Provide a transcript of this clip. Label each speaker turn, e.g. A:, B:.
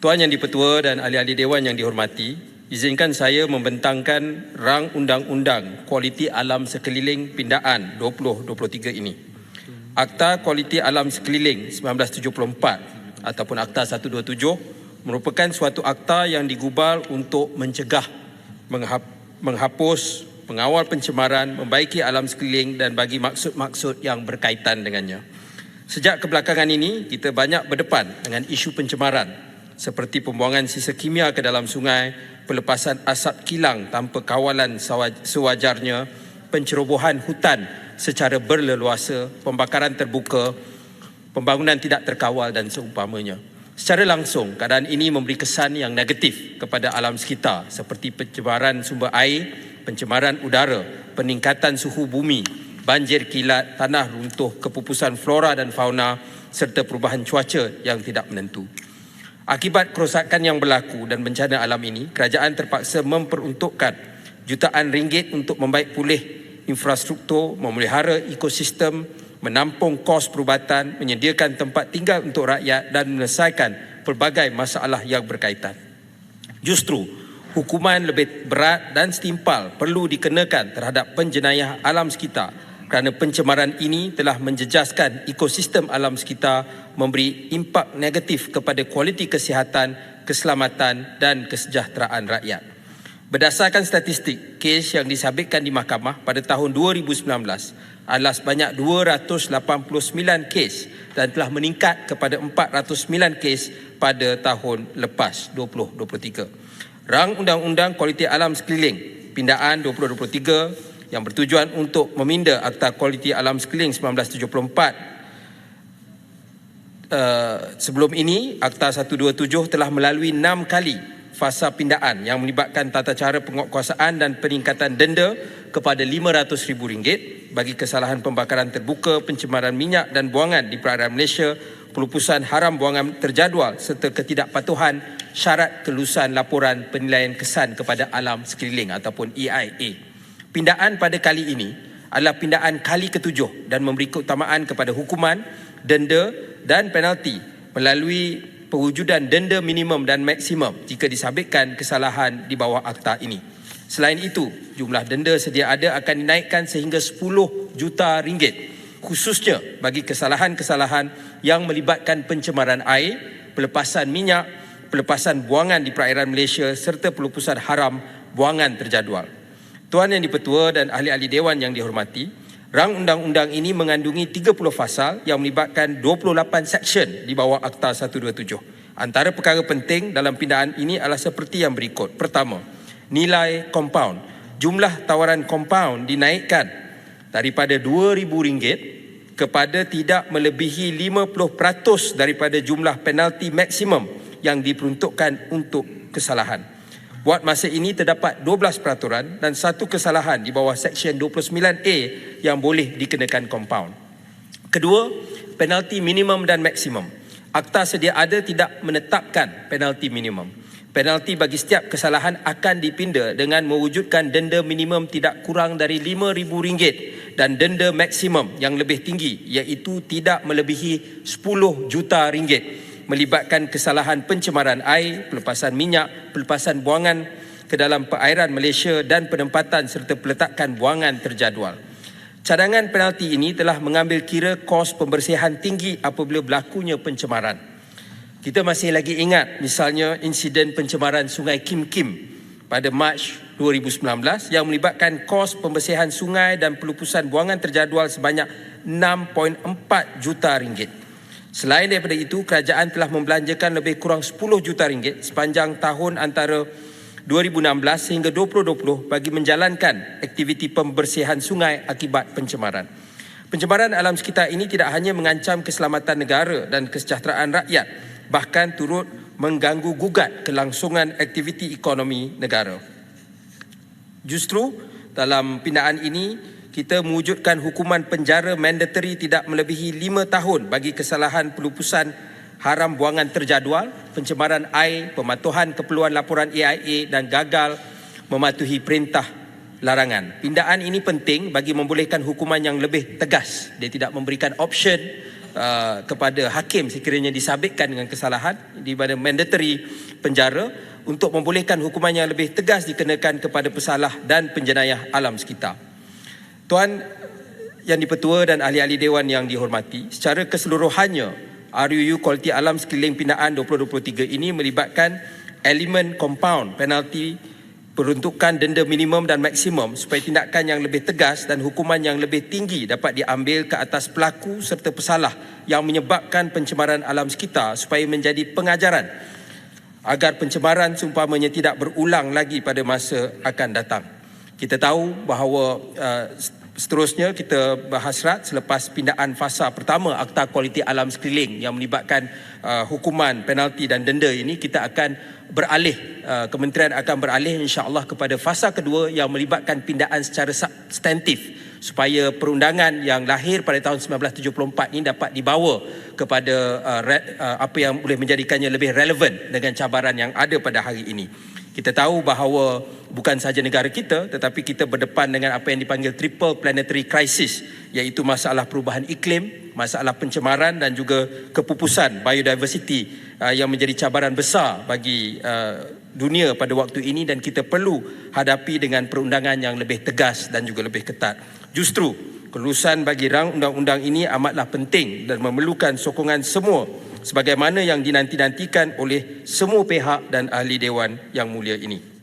A: Tuan Yang di-Pertua dan ahli-ahli Dewan yang dihormati, izinkan saya membentangkan rang Undang-Undang Kualiti Alam Sekeliling Pindaan 2023 ini. Akta Kualiti Alam Sekeliling 1974 ataupun Akta 127 merupakan suatu akta yang digubal untuk mencegah, menghapus, mengawal pencemaran, membaiki alam sekeliling dan bagi maksud-maksud yang berkaitan dengannya. Sejak kebelakangan ini, kita banyak berdepan dengan isu pencemaran seperti pembuangan sisa kimia ke dalam sungai, pelepasan asap kilang tanpa kawalan sewajarnya, pencerobohan hutan secara berleluasa, pembakaran terbuka, pembangunan tidak terkawal dan seumpamanya. Secara langsung, keadaan ini memberi kesan yang negatif kepada alam sekitar seperti pencemaran sumber air, pencemaran udara, peningkatan suhu bumi, banjir kilat, tanah runtuh, kepupusan flora dan fauna serta perubahan cuaca yang tidak menentu. Akibat kerosakan yang berlaku dan bencana alam ini, kerajaan terpaksa memperuntukkan jutaan ringgit untuk membaik pulih infrastruktur, memelihara ekosistem, menampung kos perubatan, menyediakan tempat tinggal untuk rakyat dan menyelesaikan pelbagai masalah yang berkaitan. Justru, hukuman lebih berat dan setimpal perlu dikenakan terhadap penjenayah alam sekitar kerana pencemaran ini telah menjejaskan ekosistem alam sekitar, memberi impak negatif kepada kualiti kesihatan, keselamatan dan kesejahteraan rakyat. Berdasarkan statistik, kes yang disabitkan di mahkamah pada tahun 2019 adalah sebanyak 289 kes dan telah meningkat kepada 409 kes pada tahun lepas 2023. Rang Undang-Undang Kualiti Alam Sekeliling Pindaan 2023 yang bertujuan untuk meminda Akta Kualiti Alam Sekeliling 1974. Sebelum ini, Akta 127 telah melalui 6 kali fasa pindaan yang melibatkan tata cara penguatkuasaan dan peningkatan denda kepada RM500,000 bagi kesalahan pembakaran terbuka, pencemaran minyak dan buangan di perairan Malaysia, pelupusan haram buangan terjadual serta ketidakpatuhan syarat kelulusan laporan penilaian kesan kepada alam sekeliling ataupun EIA. Pindaan pada kali ini adalah pindaan kali ke-7 dan memberi keutamaan kepada hukuman, denda dan penalti melalui pewujudan denda minimum dan maksimum jika disabitkan kesalahan di bawah akta ini. Selain itu, jumlah denda sedia ada akan dinaikkan sehingga 10 juta ringgit khususnya bagi kesalahan-kesalahan yang melibatkan pencemaran air, pelepasan minyak, pelepasan buangan di perairan Malaysia serta pelupusan haram buangan terjadual. Tuan Yang di-Pertua dan ahli-ahli Dewan yang dihormati, rang undang-undang ini mengandungi 30 fasal yang melibatkan 28 seksyen di bawah Akta 127. Antara perkara penting dalam pindaan ini adalah seperti yang berikut. Pertama, nilai kompaun. Jumlah tawaran kompaun dinaikkan daripada RM2,000 kepada tidak melebihi 50% daripada jumlah penalti maksimum yang diperuntukkan untuk kesalahan. Buat masa ini terdapat 12 peraturan dan satu kesalahan di bawah Seksyen 29A yang boleh dikenakan kompaun. Kedua, penalti minimum dan maksimum. Akta sedia ada tidak menetapkan penalti minimum. Penalti bagi setiap kesalahan akan dipinda dengan mewujudkan denda minimum tidak kurang dari RM5,000 dan denda maksimum yang lebih tinggi iaitu tidak melebihi RM10 juta melibatkan kesalahan pencemaran air, pelepasan minyak, pelepasan buangan ke dalam perairan Malaysia dan penempatan serta peletakan buangan terjadual. Cadangan penalti ini telah mengambil kira kos pembersihan tinggi apabila berlakunya pencemaran. Kita masih lagi ingat misalnya insiden pencemaran Sungai Kim Kim pada Mac 2019 yang melibatkan kos pembersihan sungai dan pelupusan buangan terjadual sebanyak RM6.4 juta. Selain daripada itu, kerajaan telah membelanjakan lebih kurang RM10 juta sepanjang tahun antara 2016 sehingga 2020 bagi menjalankan aktiviti pembersihan sungai akibat pencemaran. Pencemaran alam sekitar ini tidak hanya mengancam keselamatan negara dan kesejahteraan rakyat, bahkan turut mengganggu gugat kelangsungan aktiviti ekonomi negara. Justru dalam pindaan ini, kita mewujudkan hukuman penjara mandatory tidak melebihi 5 tahun bagi kesalahan pelupusan haram buangan terjadual, pencemaran air, pematuhan keperluan laporan AIA dan gagal mematuhi perintah larangan. Pindaan ini penting bagi membolehkan hukuman yang lebih tegas. Dia tidak memberikan option kepada hakim sekiranya disabitkan dengan kesalahan di mana mandatory penjara untuk membolehkan hukuman yang lebih tegas dikenakan kepada pesalah dan penjenayah alam sekitar. Tuan Yang di-Pertua dan ahli-ahli Dewan yang dihormati, secara keseluruhannya RUU Kualiti Alam Sekeliling Pindaan 2023 ini melibatkan elemen compound penalti, peruntukan denda minimum dan maksimum supaya tindakan yang lebih tegas dan hukuman yang lebih tinggi dapat diambil ke atas pelaku serta pesalah yang menyebabkan pencemaran alam sekitar supaya menjadi pengajaran agar pencemaran seumpamanya tidak berulang lagi pada masa akan datang. Kita tahu bahawa seterusnya kita berhasrat selepas pindaan fasa pertama Akta Kualiti Alam Sekeliling yang melibatkan hukuman, penalti dan denda ini, kita akan beralih, kementerian akan beralih insya-Allah kepada fasa kedua yang melibatkan pindaan secara substantif supaya perundangan yang lahir pada tahun 1974 ini dapat dibawa kepada apa yang boleh menjadikannya lebih relevan dengan cabaran yang ada pada hari ini. Kita tahu bahawa bukan sahaja negara kita tetapi kita berdepan dengan apa yang dipanggil triple planetary crisis, iaitu masalah perubahan iklim, masalah pencemaran dan juga kepupusan biodiversity yang menjadi cabaran besar bagi dunia pada waktu ini dan kita perlu hadapi dengan perundangan yang lebih tegas dan juga lebih ketat. Justru kelulusan bagi rang undang-undang ini amatlah penting dan memerlukan sokongan semua sebagaimana yang dinanti-nantikan oleh semua pihak dan ahli Dewan yang mulia ini.